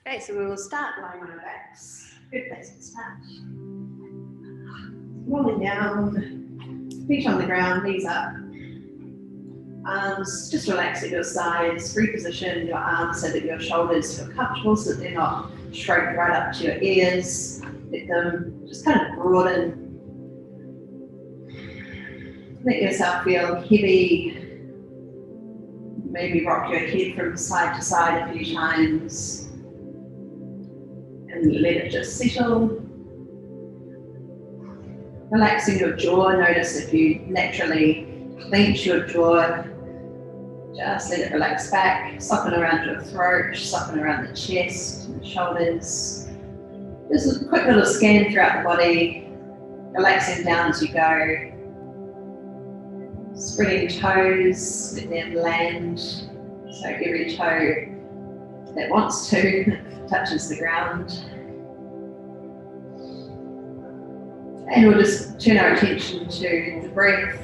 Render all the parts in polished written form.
Okay, so we will start lying on our backs. Good place to start. Rolling down, feet on the ground, knees up. Arms just relax at your sides. Reposition your arms so that your shoulders feel comfortable, so that they're not shrunk right up to your ears. Let them just kind of broaden. Let yourself feel heavy. Maybe rock your head from side to side a few times. And let it just settle. Relaxing your jaw. Notice if you naturally clench your jaw, just let it relax back. Soften around your throat, soften around the chest, and the shoulders. Just a quick little scan throughout the body, relaxing down as you go. Spreading toes, let them land. So every toe that wants to touches the ground. And we'll just turn our attention to the breath.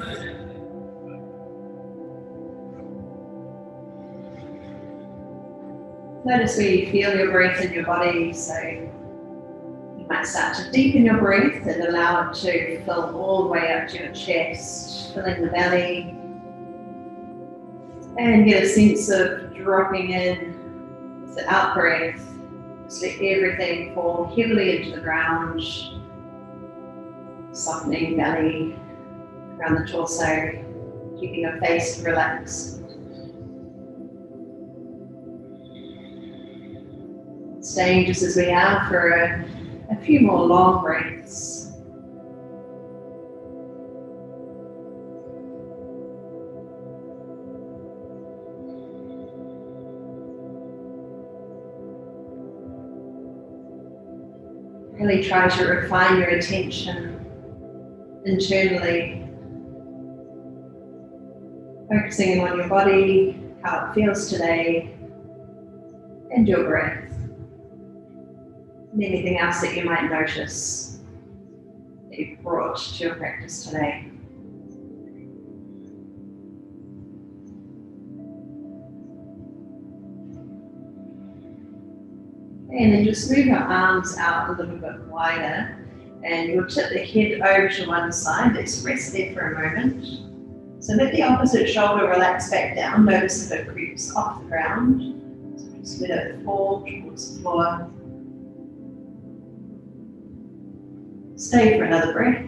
Notice where you feel your breath in your body. So you might start to deepen your breath and allow it to fill all the way up to your chest, filling the belly. And get a sense of dropping in with the out breath. Just let everything fall heavily into the ground. Softening belly around the torso, keeping your face relaxed. Staying just as we are for a few more long breaths. Really try to refine your attention internally, focusing on your body, how it feels today, and your breath. And anything else that you might notice that you've brought to your practice today. And then just move your arms out a little bit wider, and you'll tip the head over to one side. Let's rest there for a moment. So let the opposite shoulder relax back down. Notice if it creeps off the ground. So just let it fall towards the floor. Stay for another breath.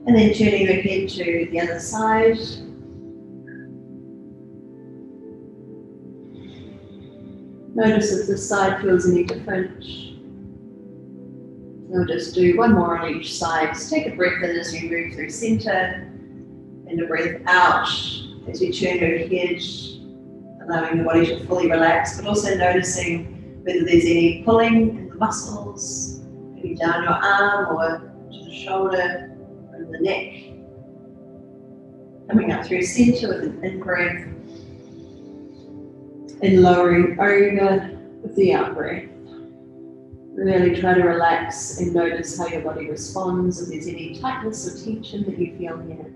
And then turning your head to the other side. Notice if this side feels any different. We'll just do one more on each side. Just take a breath in as you move through center, and a breath out as you turn your head, allowing the body to fully relax, but also noticing whether there's any pulling in the muscles, maybe down your arm or to the shoulder or the neck. Coming up through center with an in-breath and lowering over with the out-breath. Really try to relax and notice how your body responds, if there's any tightness or tension that you feel here.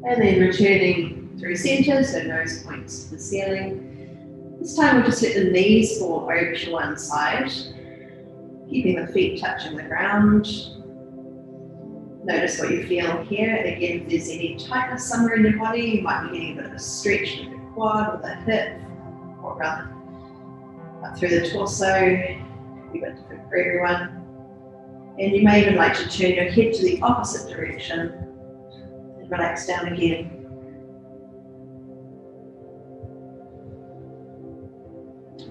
And then returning through center, so nose points to the ceiling. This time we'll just let the knees fall over to one side, keeping the feet touching the ground. Notice what you feel here. Again, if there's any tightness somewhere in your body, you might be getting a bit of a stretch with the quad, with the hip, or rather up through the torso. Be a bit different for everyone. And you may even like to turn your head to the opposite direction and relax down again.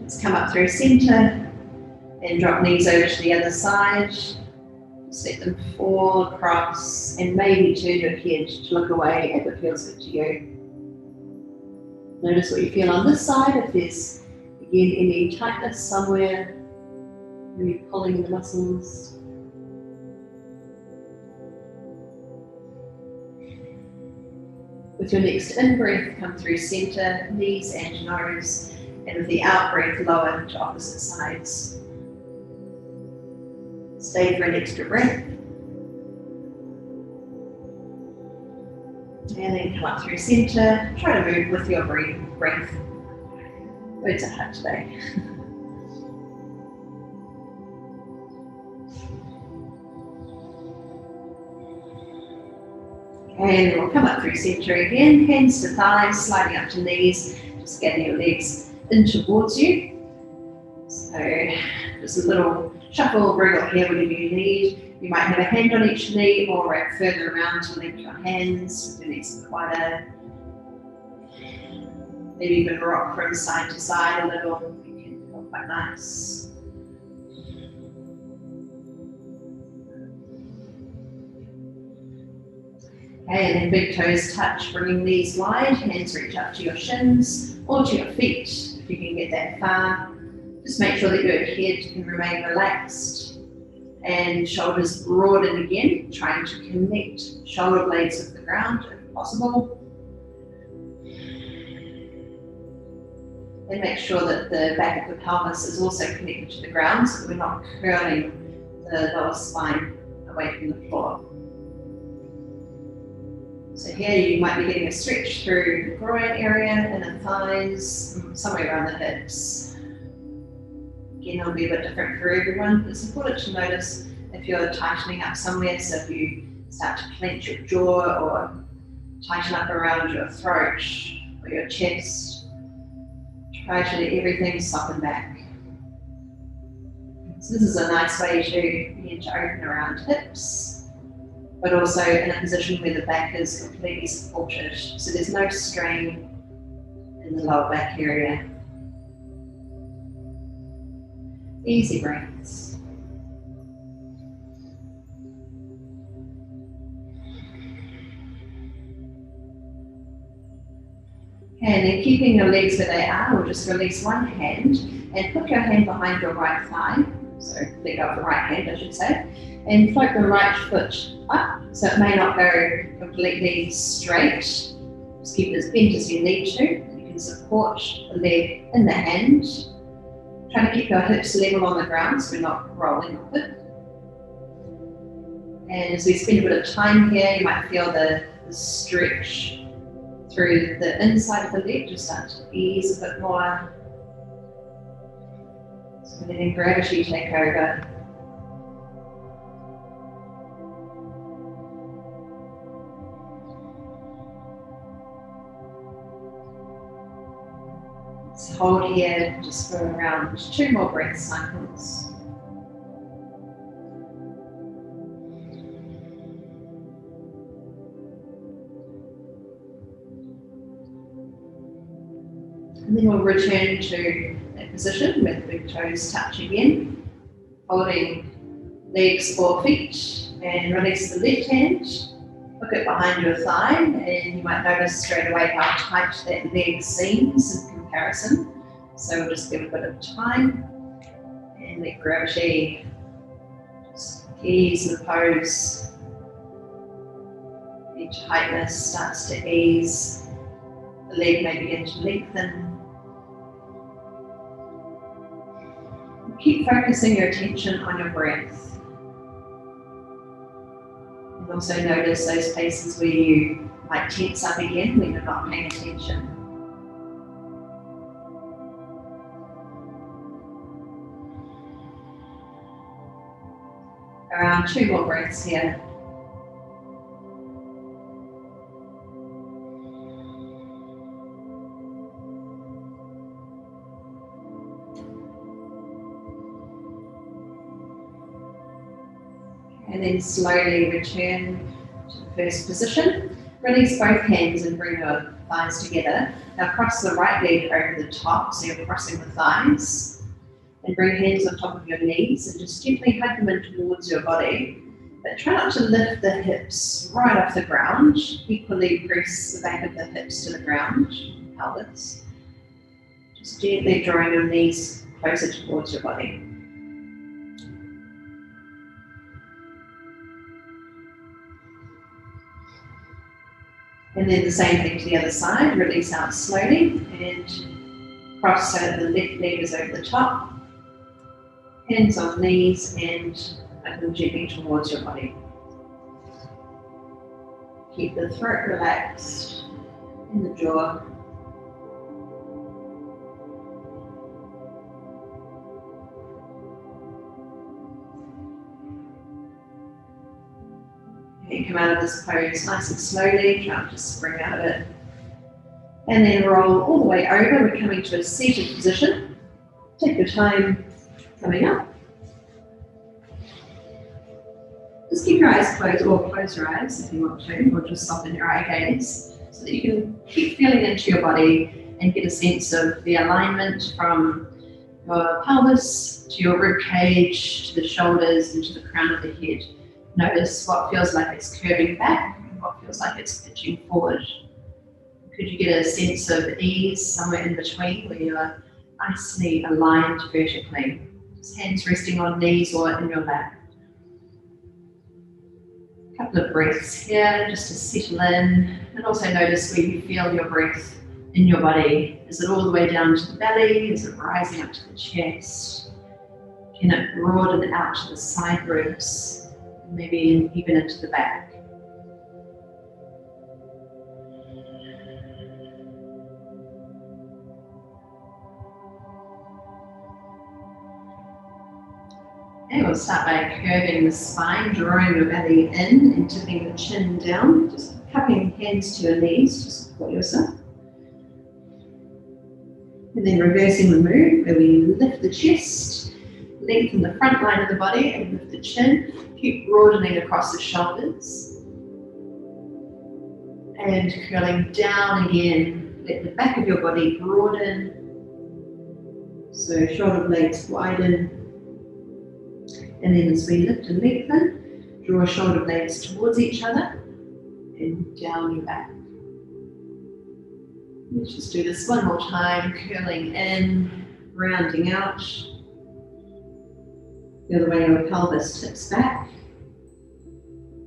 Let's come up through center and drop knees over to the other side. Just let them fall across, and maybe turn your head to look away if it feels good to you. Notice what you feel on this side. If there's again any tightness somewhere, maybe pulling the muscles. With your next in-breath, come through center, knees and nose, and with the out-breath, lower to opposite sides. Stay for an extra breath. And then come up through center. Try to move with your breath. Words are hard today. And we'll come up through center again, hands to thighs, sliding up to knees, just getting your legs in towards you. So just a little shuffle, wriggle here whatever you need. You might have a hand on each knee or wrap further around to link your hands, if your knees are wider. Maybe even rock from side to side a little, it can feel quite nice. Okay, and then big toes touch, bringing knees wide, hands reach up to your shins or to your feet, if you can get that far. Just make sure that your head can remain relaxed and shoulders broaden again, trying to connect shoulder blades with the ground if possible. And make sure that the back of the pelvis is also connected to the ground so that we're not curling the lower spine away from the floor. So here you might be getting a stretch through the groin area and the thighs, somewhere around the hips. Again, it'll be a bit different for everyone. It's important to notice if you're tightening up somewhere, so if you start to clench your jaw or tighten up around your throat or your chest, try to let everything soften back. So this is a nice way to begin to open around hips, but also in a position where the back is completely supported. So there's no strain in the lower back area. Easy breaths. And then keeping your legs where they are, we'll just release one hand and put your hand behind your right thigh. So let go of the right hand, I should say, and float the right foot up. So it may not go completely straight. Just keep it as bent as you need to. You can support the leg in the hand. Try to keep your hips level on the ground so we're not rolling off it. And as we spend a bit of time here, you might feel the stretch through the inside of the leg, just start to ease a bit more. So letting gravity take over. Let's hold here just for around 2 more breath cycles. And then we'll return to that position with the big toes touch again, holding legs or feet, and release the left hand. Hook it behind your thigh, and you might notice straight away how tight that leg seems in comparison. So we'll just give a bit of time and let gravity just ease the pose. The tightness starts to ease. The leg may begin to lengthen. Keep focusing your attention on your breath. And also notice those places where you might tense up again when you're not paying attention. Around 2 more breaths here. And then slowly return to the first position. Release both hands and bring your thighs together. Now cross the right leg over the top, so you're crossing the thighs. And bring hands on top of your knees and just gently hug them in towards your body. But try not to lift the hips right off the ground. Equally press the back of the hips to the ground, pelvis. Just gently drawing your knees closer towards your body. And then the same thing to the other side. Release out slowly and cross so that the left leg is over the top. Hands on knees and hug them gently towards your body. Keep the throat relaxed and the jaw. You come out of this pose nice and slowly, try not to spring out of it. And then roll all the way over. We're coming to a seated position. Take your time coming up. Just keep your eyes closed, or close your eyes if you want to, or just soften your eye gaze so that you can keep feeling into your body and get a sense of the alignment from your pelvis to your rib cage, to the shoulders, and to the crown of the head. Notice what feels like it's curving back and what feels like it's pitching forward. Could you get a sense of ease somewhere in between where you're nicely aligned vertically? Just hands resting on knees or in your lap. A couple of breaths here just to settle in, and also notice where you feel your breath in your body. Is it all the way down to the belly? Is it rising up to the chest? Can it broaden out to the side ribs? Maybe even into the back. Okay, we'll start by curving the spine, drawing your belly in and tipping the chin down. Just cupping hands to your knees to support yourself. And then reversing the move where we lift the chest, lengthen the front line of the body and lift the chin. Keep broadening across the shoulders. And curling down again. Let the back of your body broaden. So shoulder blades widen. And then as we lift and lengthen, draw shoulder blades towards each other and down your back. Let's just do this one more time, curling in, rounding out. The other way your pelvis tips back.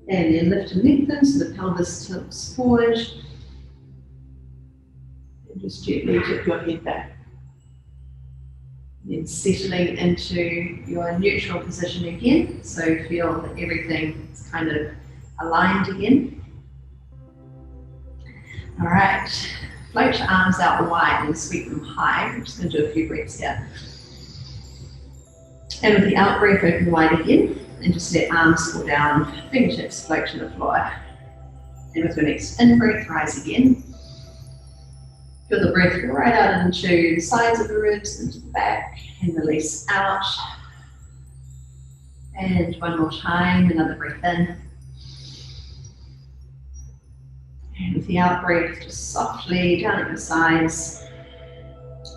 And then lift and lengthen so the pelvis tilts forward. And just gently tip your head back. Then settling into your neutral position again, so feel that everything is kind of aligned again. All right, float your arms out wide and sweep them high. I'm just going to do a few breaths here. And with the out breath, open wide again, and just let arms fall down, fingertips float to the floor. And with your next in breath, rise again. Feel the breath go right out into the sides of the ribs, into the back, and release out. And one more time, another breath in. And with the out breath, just softly down at your sides.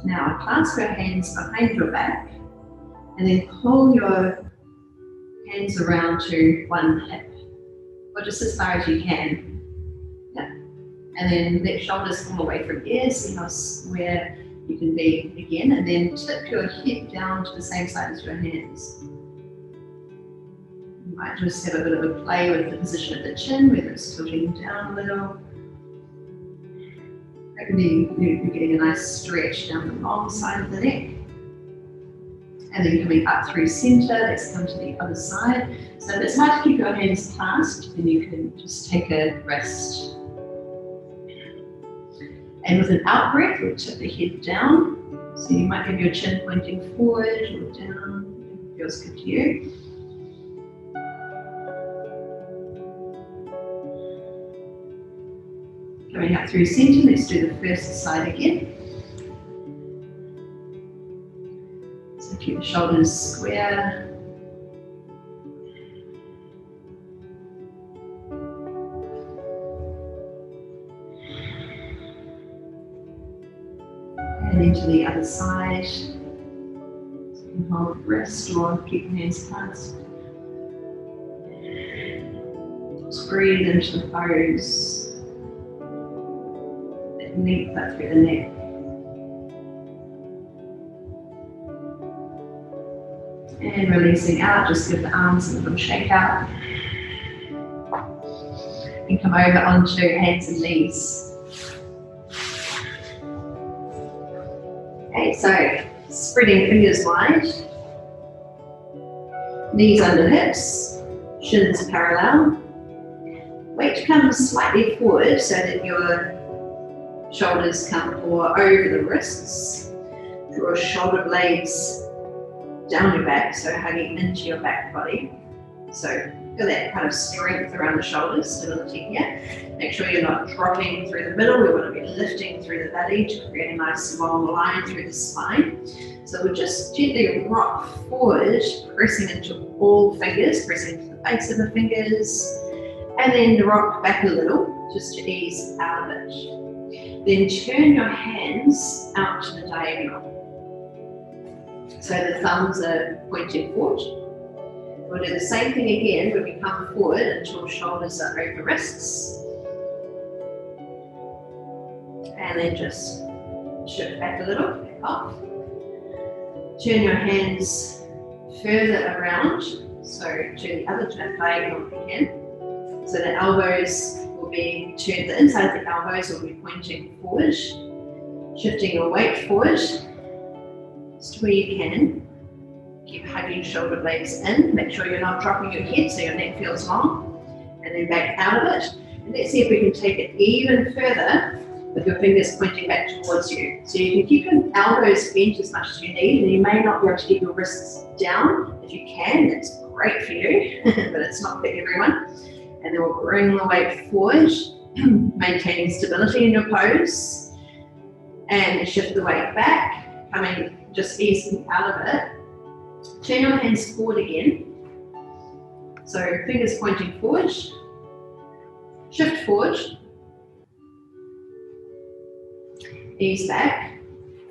Now clasp your hands behind your back, and then pull your hands around to one hip, or just as far as you can. And then let shoulders come away from ears, see how where you can be again, and then tip your head down to the same side as your hands. You might just have a bit of a play with the position of the chin, whether it's tilting down a little. That can be, you're getting a nice stretch down the long side of the neck. And then coming up through center, let's come to the other side. So if it's hard to keep your hands clasped, then you can just take a rest. And with an out breath, we'll tip the head down. So you might have your chin pointing forward or down. It feels good to you. Coming up through center, let's do the first side again. So keep the shoulders square. And into the other side. So you can hold wrist or keep your hands clasped. Just breathe into the pose. And length up through the neck. And releasing out, just give the arms a little shake out. And come over onto hands and knees. Okay, so spreading fingers wide, knees under hips, shins parallel. Weight comes slightly forward so that your shoulders come more over the wrists. Draw shoulder blades down your back, so hugging into your back body. So Feel that kind of strength around the shoulders, stability here. Make sure you're not dropping through the middle. We want to be lifting through the belly to create a nice long line through the spine. So we'll just gently rock forward, pressing into all fingers, pressing into the base of the fingers, and then rock back a little, just to ease out of it. Then turn your hands out to the diagonal. So the thumbs are pointing forward. We'll do the same thing again when we come forward until shoulders are over wrists. And then just shift back a little, back off. Turn your hands further around, so to the other diagonal if you can. So the elbows will be turned, the inside of the elbows will be pointing forward, shifting your weight forward, just where you can. Keep hugging shoulder blades in, make sure you're not dropping your head so your neck feels long, and then back out of it. And let's see if we can take it even further with your fingers pointing back towards you. So you can keep your elbows bent as much as you need, and you may not be able to get your wrists down. If you can, that's great for you, but it's not for everyone. And then we'll bring the weight forward, maintaining stability in your pose, and shift the weight back, just easing out of it. Turn your hands forward again. So fingers pointing forward, shift forward, ease back,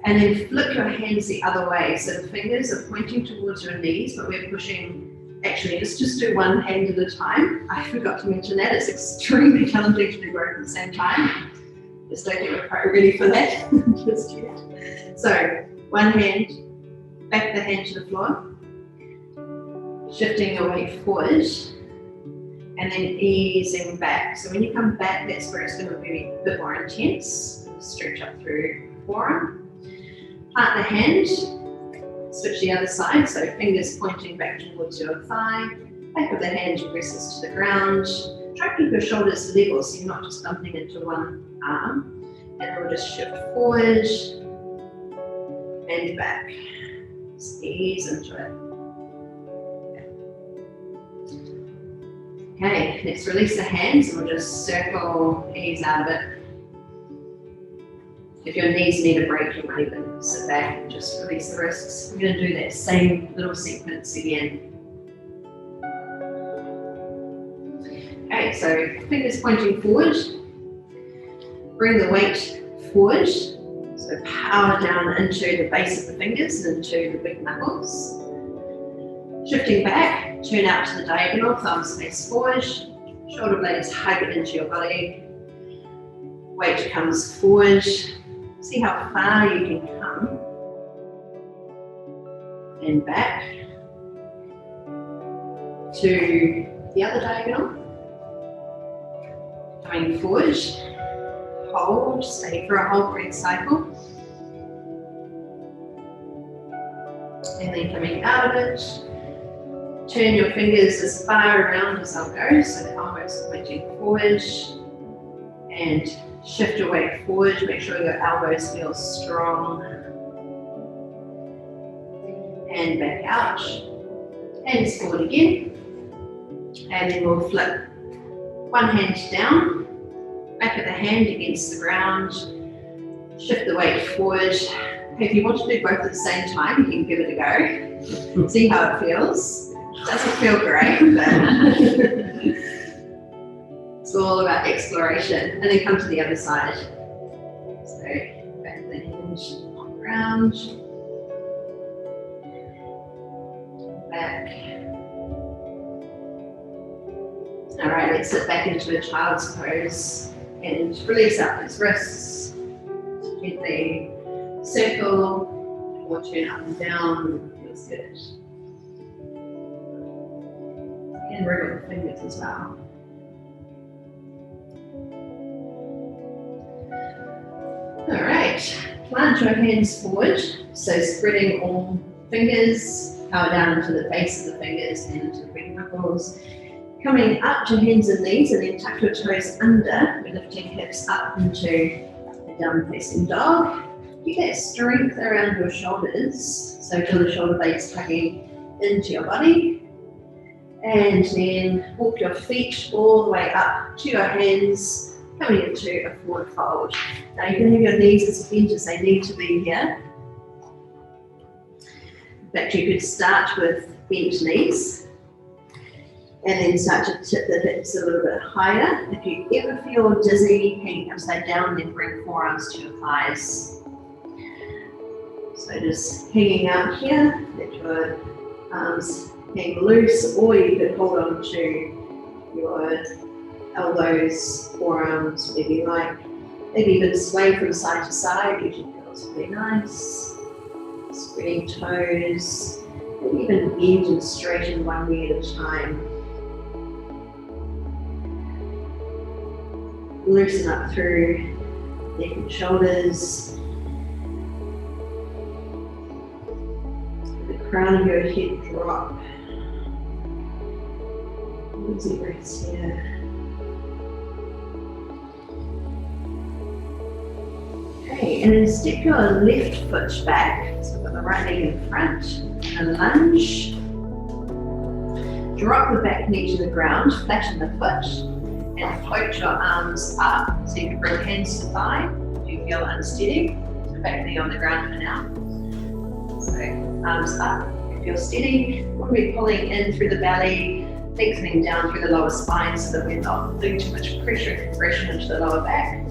and then flip your hands the other way. So the fingers are pointing towards your knees, but we're pushing, actually let's just do one hand at a time. I forgot to mention that, it's extremely challenging to do both at the same time. Just don't think we're quite ready for that just yet. So one hand, back the hand to the floor, shifting your weight forward, and then easing back. So when you come back, that's where it's going to be a bit more intense. Stretch up through the forearm. Plant the hand, switch the other side, so fingers pointing back towards your thigh, back of the hand presses to the ground. Try to keep your shoulders level so you're not just bumping into one arm. And then we'll just shift forward and back. Just ease into it. Okay, let's release the hands and we'll just circle, ease out of it. If your knees need a break, you might even sit back and just release the wrists. I'm going to do that same little sequence again. Okay, so fingers pointing forward. Bring the weight forward. So power down into the base of the fingers and into the big knuckles. Shifting back, turn out to the diagonal, thumbs face forward. Shoulder blades hug into your body. Weight comes forward. See how far you can come. And back to the other diagonal. Coming forward. Hold, stay for a whole breath cycle. And then coming out of it. Turn your fingers as far around as they'll go, so the elbows are pointing forward. And shift your weight forward, make sure your elbows feel strong. And back out. Hands forward again. And then we'll flip one hand down, back of the hand against the ground. Shift the weight forward. If you want to do both at the same time, you can give it a go. See how it feels. It doesn't feel great, but it's all about exploration. And then come to the other side. So back the hinge on the ground. Back. All right, let's sit back into a child's pose and release out those wrists. Gently circle or turn up and down. Feels good. And wriggle the fingers as well. All right, plant your hands forward, so spreading all fingers, power down into the base of the fingers and into the big knuckles. Coming up to hands and knees, and then tuck your toes under. We're lifting hips up into a down facing dog. Keep that strength around your shoulders, so feel the shoulder blades tucking into your body. And then walk your feet all the way up to your hands, coming into a forward fold. Now you can have your knees as bent as they need to be here. In fact, you could start with bent knees and then start to tip the hips a little bit higher. If you ever feel dizzy, hang upside down, then bring forearms to your thighs. So just hanging out here, let your arms hang loose, or you could hold on to your elbows, forearms, whatever you like. Maybe even sway from side to side, usually feels really nice. Spreading toes, maybe even bend and straighten one knee at a time. Loosen up through neck and shoulders. The crown of your head drop. Easy breaths here. Okay, and then step your left foot back. So put the right leg in front and lunge. Drop the back knee to the ground, flatten the foot, and float your arms up. So you can bring hands to thigh if you feel unsteady. So back knee on the ground for now. So arms up, if you're steady. We'll be pulling in through the belly, lengthening down through the lower spine so that we're not doing too much pressure and compression into the lower back.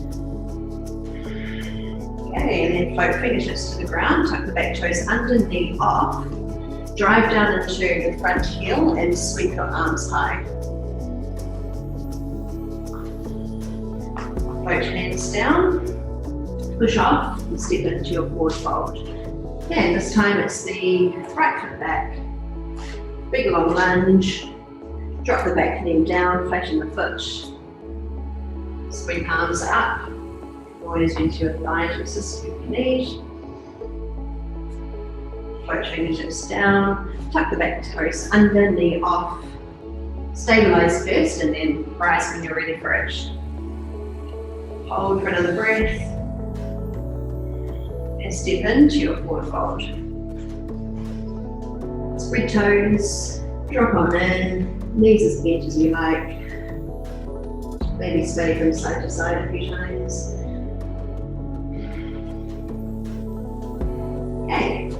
Okay, and then float fingertips to the ground, tuck the back toes under, knee off. Drive down into the front heel and sweep your arms high. Float hands down, push off, and step into your forward fold. And this time it's the right foot back, big long lunge, drop the back knee down, flatten the foot, swing arms up, always into your thigh to assist with your knee. Float fingertips down, tuck the back toes under, knee off. Stabilize first and then rise when you're ready for it. Hold for another breath. And step into your forward fold. Spread toes, drop on in, knees as bent as you like. Maybe sway from side to side a few times. Okay,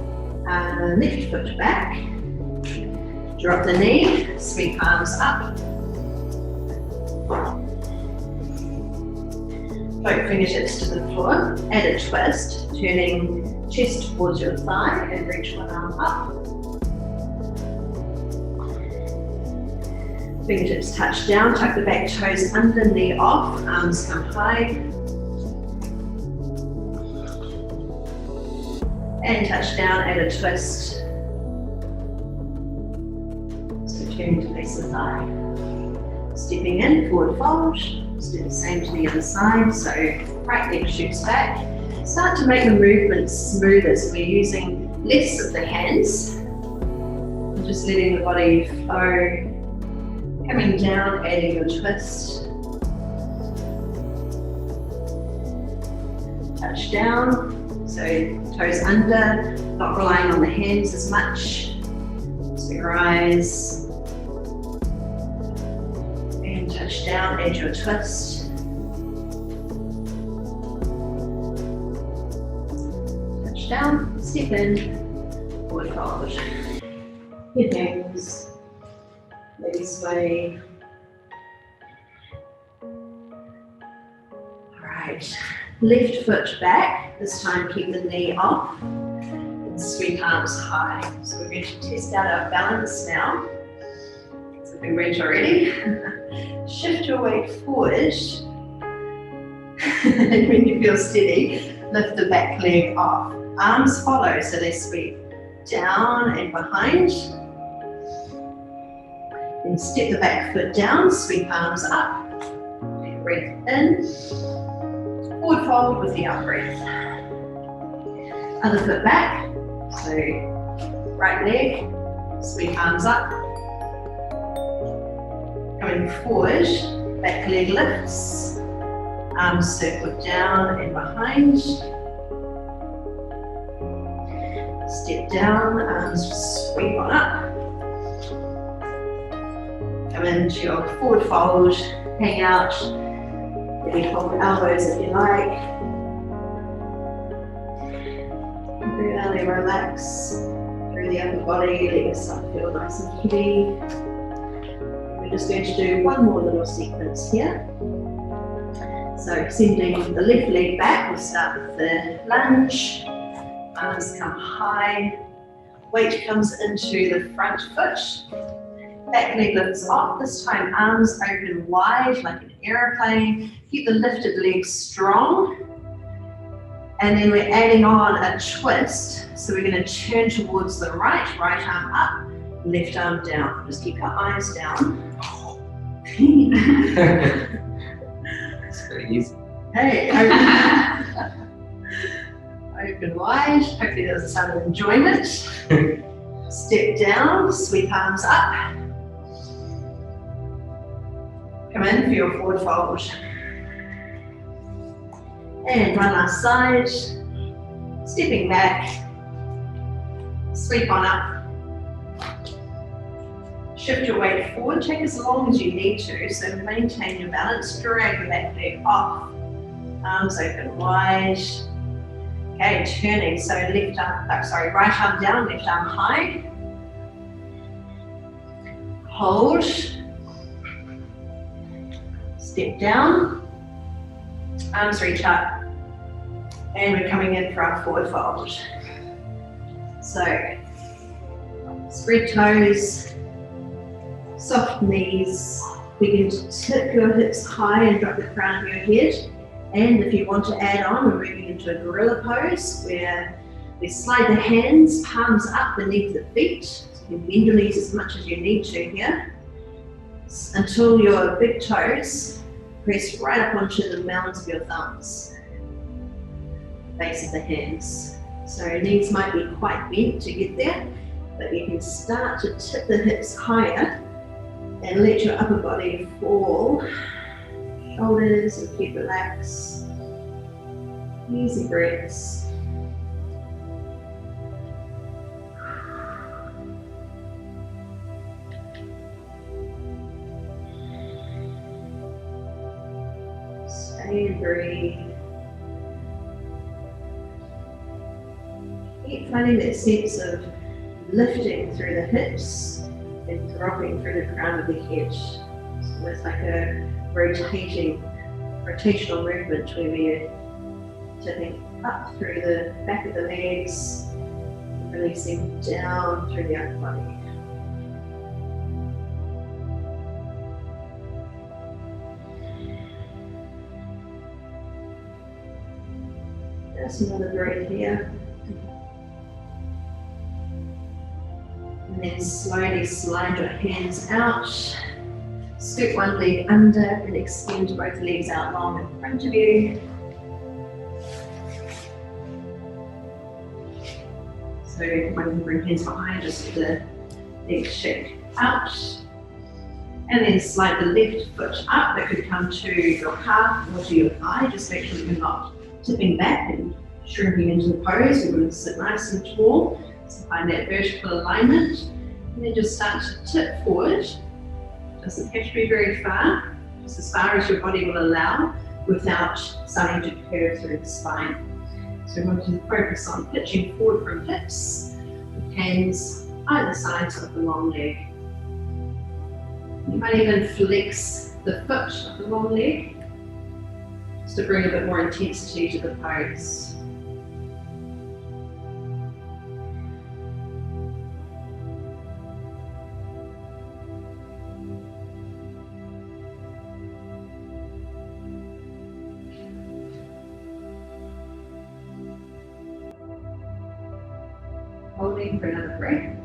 lift foot back, drop the knee, sweep arms up. Float fingertips to the floor, add a twist, turning chest towards your thigh and reach one arm up. Fingertips touch down, tuck the back toes under, knee off, arms come high. And touch down, add a twist. So turning to face the thigh. Stepping in, forward fold. Let's do the same to the other side. So right leg shoots back. Start to make the movement smoother. So we're using less of the hands. And just letting the body flow. Coming down, adding your twist. Touch down. So toes under, not relying on the hands as much. So your eyes. And touch down, add your twist. Touch down, step in, forward fold. Head hangs, maybe sway. Alright, left foot back, this time keep the knee off and sweep arms high. So we're going to test out our balance now. So we went already. Shift your weight forward. And when you feel steady, lift the back leg off. Arms follow, so they sweep down and behind. Then step the back foot down, sweep arms up. Take a breath in. Forward fold with the out breath. Other foot back. So right leg, sweep arms up. Going forward, back leg lifts. Arms circle down and behind. Step down, arms sweep on up. Come into your forward fold, hang out. Maybe hold elbows if you like. Really relax through the upper body, let yourself feel nice and heavy. We're just going to do one more little sequence here. So extending the left leg back, we'll start with the lunge. Arms come high. Weight comes into the front foot. Back leg lifts off. This time arms open wide like an aeroplane. Keep the lifted legs strong. And then we're adding on a twist. So we're going to turn towards the right arm up, left arm down. Just keep your eyes down. It's pretty easy. Hey, open wide. Hopefully there's a sound of enjoyment. Step down, sweep arms up. Come in for your forward fold. And one last side. Stepping back. Sweep on up. Shift your weight forward. Take as long as you need to. So maintain your balance. Drag the back leg off. Arms open wide. Okay, turning. So right arm down, left arm high. Hold. Step down. Arms reach up. And we're coming in for our forward fold. So, spread toes, soft knees. Begin to tip your hips high and drop the crown of your head. And if you want to add on, we're moving into a gorilla pose where we slide the hands, palms up beneath the feet. So you can bend the knees as much as you need to here until your big toes press right up onto the mounds of your thumbs, base of the hands. So knees might be quite bent to get there, but you can start to tip the hips higher and let your upper body fall. Shoulders and feet relax. Easy breaths. Stay and breathe. Keep finding that sense of lifting through the hips and dropping through the crown of the head. So it's like a rotational movement where we're tipping up through the back of the legs, releasing down through the upper body. Just another breath here. And then slowly slide your hands out. Scoop one leg under and extend both legs out long in front of you. So one can bring hands behind, just let the legs shake out. And then slide the left foot up. That could come to your calf or to your thigh. Just make sure that you're not tipping back and shrinking into the pose. We want to sit nice and tall. So find that vertical alignment. And then just start to tip forward. Doesn't have to be very far, just as far as your body will allow without starting to curve through the spine. So we want to focus on pitching forward from hips, with hands either sides of the long leg. You might even flex the foot of the long leg, just to bring a bit more intensity to the pose. Holding for another breath.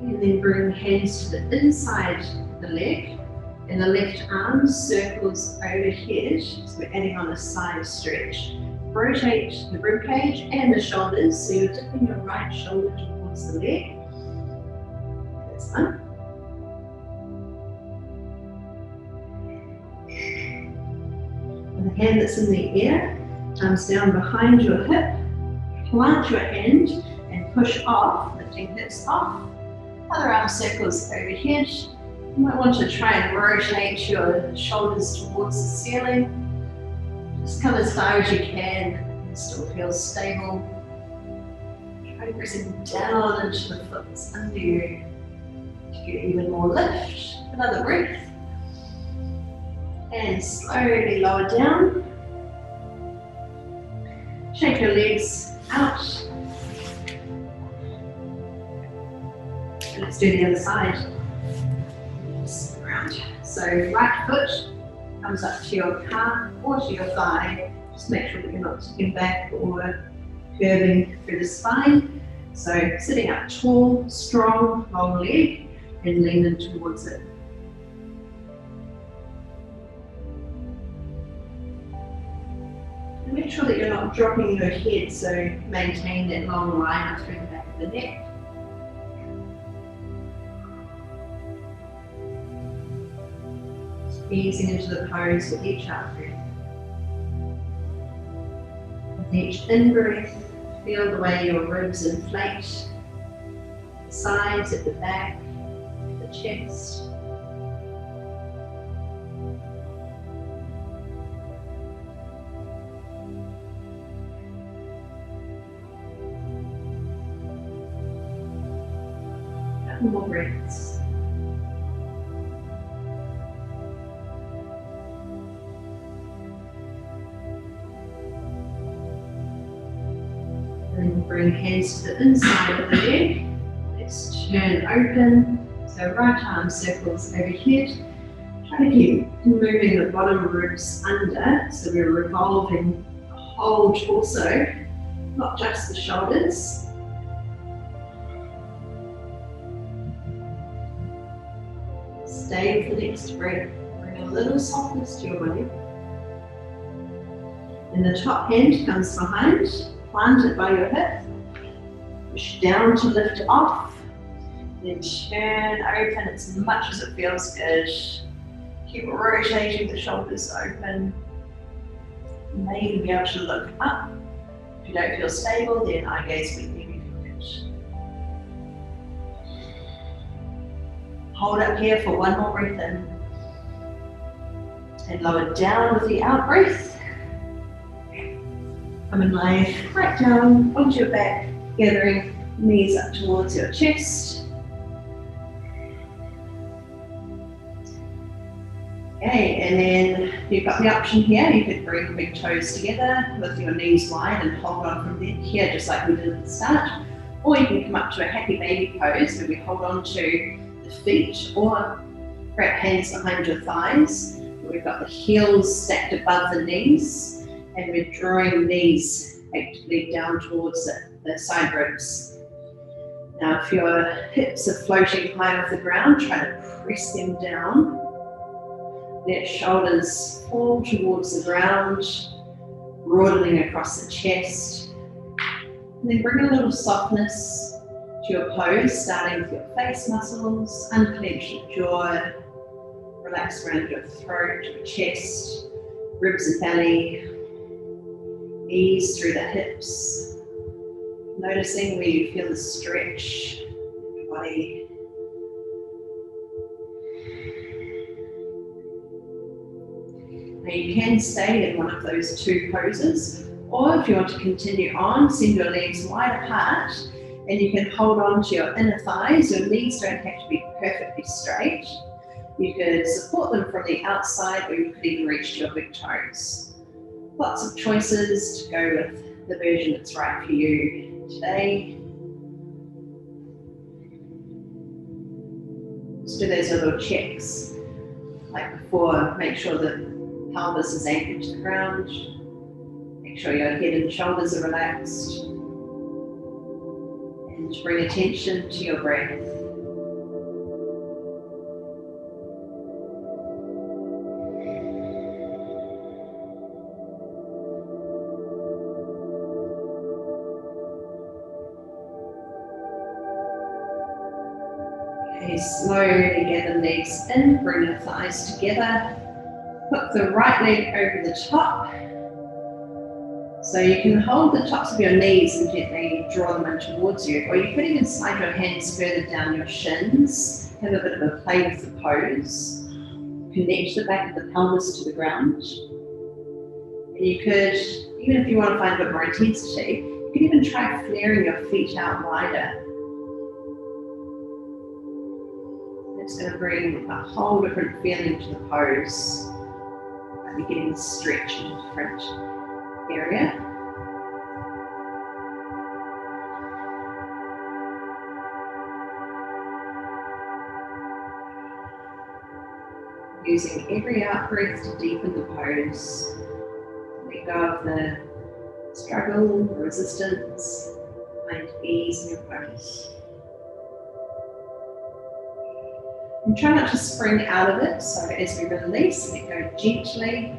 And then bring hands to the inside of the leg, and the left arm circles overhead. So we're adding on a side stretch. Rotate the ribcage and the shoulders, so you're dipping your right shoulder towards the leg. That's one. The hand that's in the air comes down behind your hip, plant your hand and push off, lifting hips off. Other arm circles overhead. You might want to try and rotate your shoulders towards the ceiling. Just come as far as you can and still feel stable. Try pressing down into the foot that's under you to get even more lift. Another breath. And slowly lower down. Shake your legs out. And let's do the other side. Just around. So right foot comes up to your calf or to your thigh. Just make sure that you're not sitting back or curving through the spine. So sitting up tall, strong, long leg and lean in towards it. And make sure that you're not dropping your head, so maintain that long line up through the back of the neck. Easing into the pose with each out breath. With each in breath, feel the way your ribs inflate, the sides at the back, the chest. Couple more breaths. And bring hands to the inside of the leg. Let's turn open. So right arm circles overhead. Try to keep moving the bottom ribs under. So we're revolving the whole torso, not just the shoulders. Stay for the next breath. Bring a little softness to your body. And the top hand comes behind. Plant it by your hip, push down to lift it off, then turn open as much as it feels good. Keep rotating the shoulders open. You may even be able to look up. If you don't feel stable, then eye gaze with you. Hold up here for one more breath in. And lower down with the out breath. Come and lay right down onto your back, gathering knees up towards your chest. Okay, and then you've got the option here. You could bring the big toes together with your knees wide and hold on from there, here, just like we did at the start. Or you can come up to a happy baby pose where we hold on to the feet or wrap hands behind your thighs. We've got the heels stacked above the knees. And we're drawing knees actively down towards the side ribs. Now, if your hips are floating high off the ground, try to press them down. Let shoulders fall towards the ground, broadening across the chest. And then bring a little softness to your pose, starting with your face muscles, unclench your jaw, relax around your throat, your chest, ribs and belly. Ease through the hips, noticing where you feel the stretch in your body. Now you can stay in one of those two poses, or if you want to continue on, send your legs wide apart and you can hold on to your inner thighs. Your knees don't have to be perfectly straight. You could support them from the outside, or you could even reach to your big toes. Lots of choices to go with the version that's right for you today. Just do those little checks, like before. Make sure that pelvis is anchored to the ground. Make sure your head and shoulders are relaxed. And bring attention to your breath. Slowly get the legs in, bring the thighs together. Hook the right leg over the top. So you can hold the tops of your knees and gently draw them in towards you, or you could even slide your hands further down your shins, have a bit of a play with the pose, connect the back of the pelvis to the ground. And you could, even if you want to find a bit more intensity, you could even try flaring your feet out wider. That's going to bring a whole different feeling to the pose. You're getting a stretch in a different area. Using every out breath to deepen the pose. Let go of the struggle, the resistance, find ease in your pose. And try not to spring out of it, so as we release, let go gently,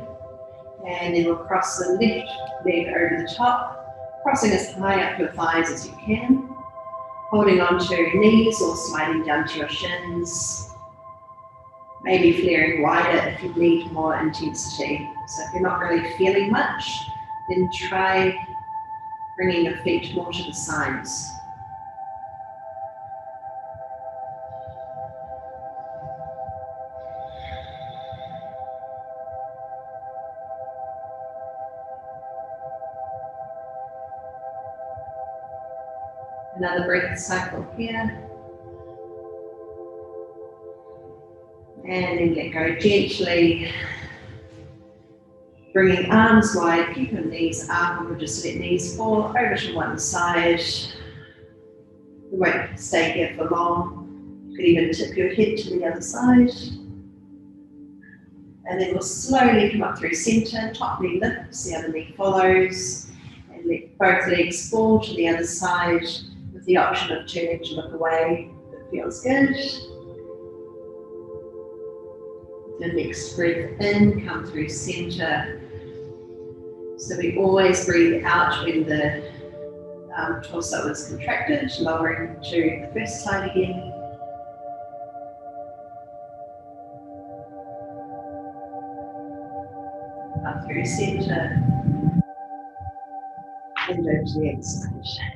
and then we'll cross the left leg over the top, crossing as high up your thighs as you can, holding onto your knees or sliding down to your shins, maybe flaring wider if you need more intensity. So if you're not really feeling much, then try bringing your feet more to the sides. Another breath cycle here. And then let go gently. Bringing arms wide, keep your knees up, and we'll just let knees fall over to one side. We won't stay here for long. You could even tip your head to the other side. And then we'll slowly come up through center, top knee lifts, the other knee follows, and let both legs fall to the other side with the option of turning to look away if it feels good. The next breath in, come through center. So we always breathe out when the torso is contracted, lowering to the first side again. Up through center. And over to the other side.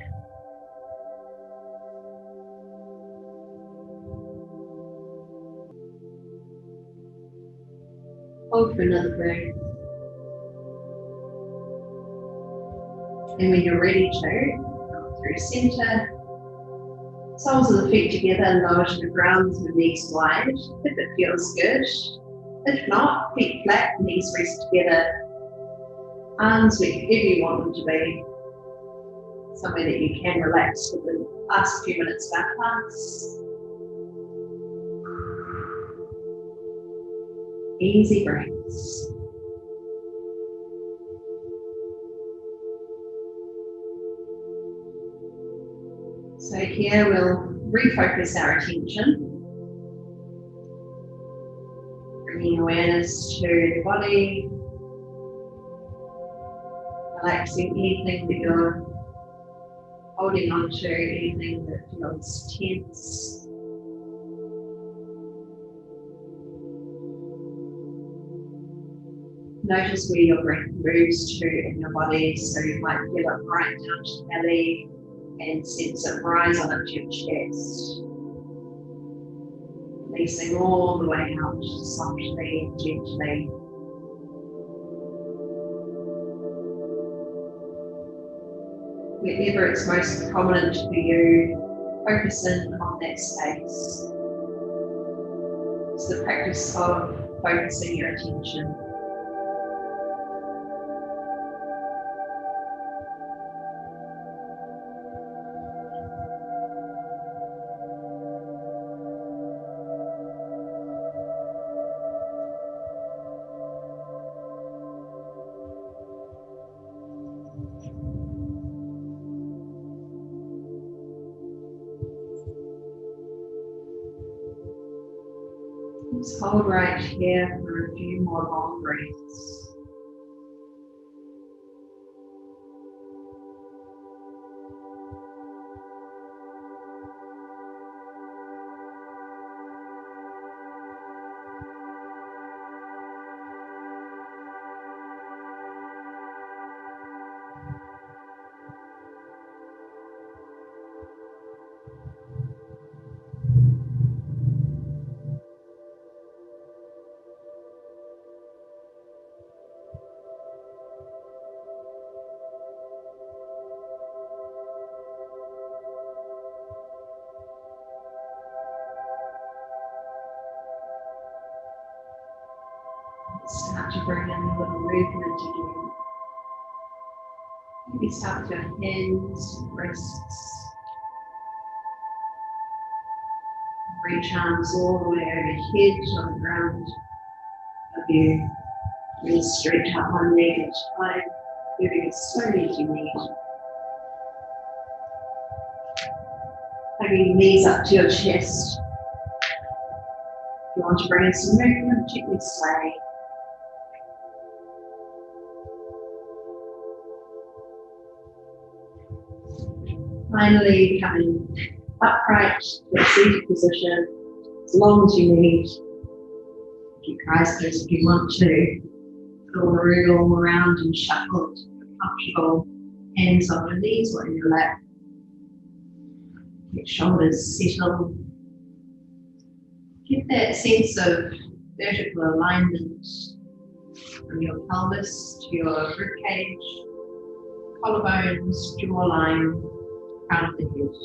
Hold for another breath. And when you're ready to, come through center. Soles of the feet together, lower to the ground with the knees wide, if it feels good. If not, feet flat, knees rest together. Arms wherever you want them to be. Somewhere that you can relax for the last few minutes of our class. Easy breaths. So here we'll refocus our attention, bringing awareness to the body, relaxing anything that you're holding on to, anything that feels tense. Notice where your breath moves to in your body, so you might feel it right down to the belly and sense it rise on up to your chest. Releasing all the way out softly and gently. Wherever it's most prominent for you, focus in on that space. It's the practice of focusing your attention. Just hold right here for a few more long breaths. Start to bring in a little movement again. Maybe start with your hands, wrists. Reach arms all the way overhead on the ground. Of you really stretch out one leg at a time, moving as slowly as you need. Hugging your knees up to your chest. If you want to bring in some movement, gently sway. Finally, coming upright to a seated position, as long as you need. Keep your eyes closed if you want to. Put all the room around and shuffle to feel comfortable. Hands on your knees or in your lap. Your shoulders settle. Get that sense of vertical alignment from your pelvis to your ribcage, collarbones, jawline, crown of the head.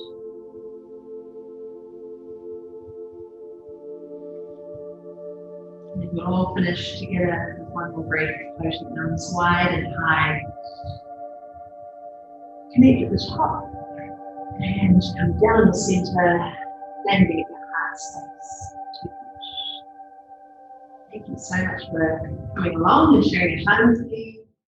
And we'll all finish together with one more breath, floating arms wide and high. Connect at the top and come down the center, landing at your heart space. Thank you so much for coming along and sharing your time with me.